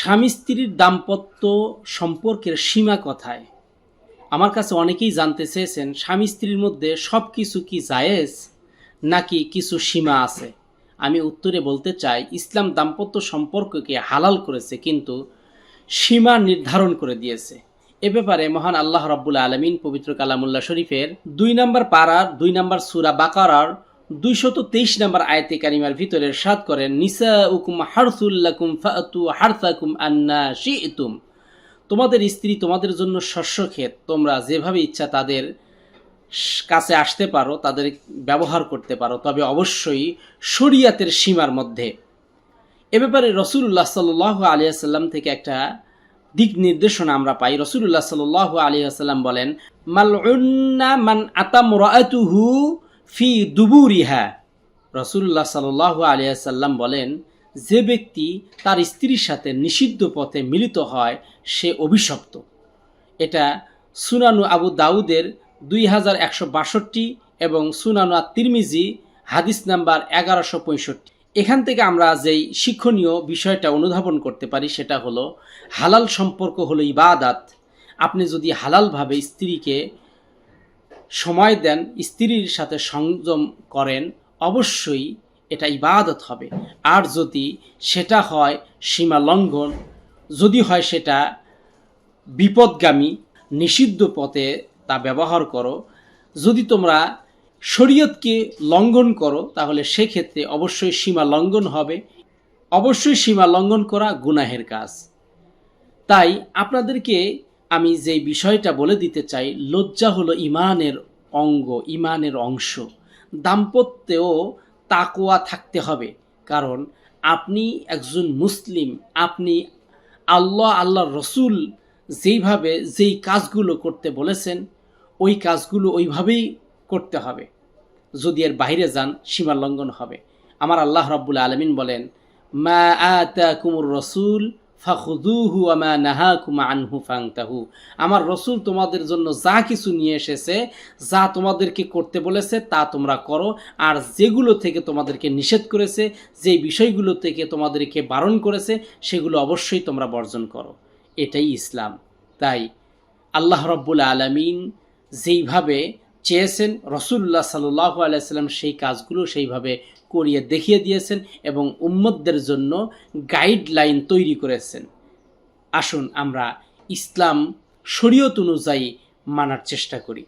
স্বামী স্ত্রীর দাম্পত্য সম্পর্কের সীমা কোথায়? আমার কাছে অনেকেই জানতে চেয়েছেন স্বামী স্ত্রীর মধ্যে সব কিছু কি জায়েজ নাকি কিছু সীমা আছে। আমি উত্তরে বলতে চাই, ইসলাম দাম্পত্য সম্পর্ককে হালাল করেছে, কিন্তু সীমা নির্ধারণ করে দিয়েছে। এ ব্যাপারে মহান আল্লাহ রাব্বুল আলামিন পবিত্র কালামুল্লাহ শরীফের 2 নম্বর পারার 2 নম্বর সূরা বাকারার 223 নম্বর আয়াতে কারিমার ভিতরে ইরশাদ করেন, নিসাউকুম হারসুল লাকুম ফাতু হারসাকুম আন্না শি'তুম। তোমাদের স্ত্রী তোমাদের জন্য শস্যক্ষেত, তোমরা যেভাবে ইচ্ছা তাদের কাছে আসতে পারো, তাদের ব্যবহার করতে পারো, তবে অবশ্যই শরিয়াতের সীমার মধ্যে। এ ব্যাপারে রাসূলুল্লাহ সাল্লাল্লাহু আলাইহি ওয়াসাল্লাম থেকে একটা দিক নির্দেশনা আমরা পাই। রাসূলুল্লাহ সাল্লাল্লাহু আলাইহি ওয়াসাল্লাম বলেন, মালউন্না মান আতামরাতুহু ফি দুবুরিহা। রাসূলুল্লাহ সাল্লাল্লাহু আলাইহি ওয়াসাল্লাম বলেন, যে ব্যক্তি তার স্ত্রীর সাথে নিষিদ্ধ পথে মিলিত হয় সে অভিশপ্ত। এটা সুনানু আবু দাউদের 2162 এবং সুনানু আত-তিরমিজি হাদিস নাম্বার 1165। এখান থেকে আমরা যেই শিক্ষণীয় বিষয়টা অনুধাবন করতে পারি সেটা হলো, হালাল সম্পর্ক হলো ইবাদত। আপনি যদি হালালভাবে স্ত্রীকে সময় দেন, স্ত্রীর সাথে সংযম করেন, অবশ্যই এটা ইবাদত হবে। আর যদি সেটা হয় সীমা লঙ্ঘন, যদি হয় সেটা বিপদগামী, নিষিদ্ধ পথে তা ব্যবহার করো, যদি তোমরা শরীয়তকে লঙ্ঘন করো, তাহলে সেক্ষেত্রে অবশ্যই সীমা লঙ্ঘন হবে। অবশ্যই সীমা লঙ্ঘন করা গুনাহের কাজ। তাই আপনাদেরকে আমি যে বিষয়টা বলে দিতে চাই, লজ্জা হলো ইমানের অঙ্গ, ইমানের অংশ। দাম্পত্যেও তাকওয়া থাকতে হবে, কারণ আপনি একজন মুসলিম। আপনি আল্লাহর রসুল যেইভাবে যেই কাজগুলো করতে বলেছেন ওই কাজগুলো ওইভাবেই করতে হবে। যদি এর বাইরে যান সীমা লঙ্ঘন হবে। আমার আল্লাহ রাব্বুল আলামিন বলেন, মা আতাকুমুর রাসূল ফাখুযুহু ওয়া মা নাহাকুম আনহু ফান্তাহু। আমার রসুল তোমাদের জন্য যা কিছু নিয়ে এসেছে, যা তোমাদেরকে করতে বলেছে তা তোমরা করো, আর যেগুলো থেকে তোমাদেরকে নিষেধ করেছে, যেই বিষয়গুলো থেকে তোমাদেরকে বারণ করেছে, সেগুলো অবশ্যই তোমরা বর্জন করো। এটাই ইসলাম। তাই আল্লাহ রাব্বুল আলামিন যেইভাবে চেয়েছেন, রাসূলুল্লাহ সাল্লাল্লাহু আলাইহি ওয়াসাল্লাম সেই কাজগুলো সেইভাবে করিয়ে দেখিয়ে দিয়েছেন এবং উম্মতদের জন্য গাইডলাইন তৈরি করেছেন। আসুন আমরা ইসলাম শরীয়ত অনুযায়ী মানার চেষ্টা করি।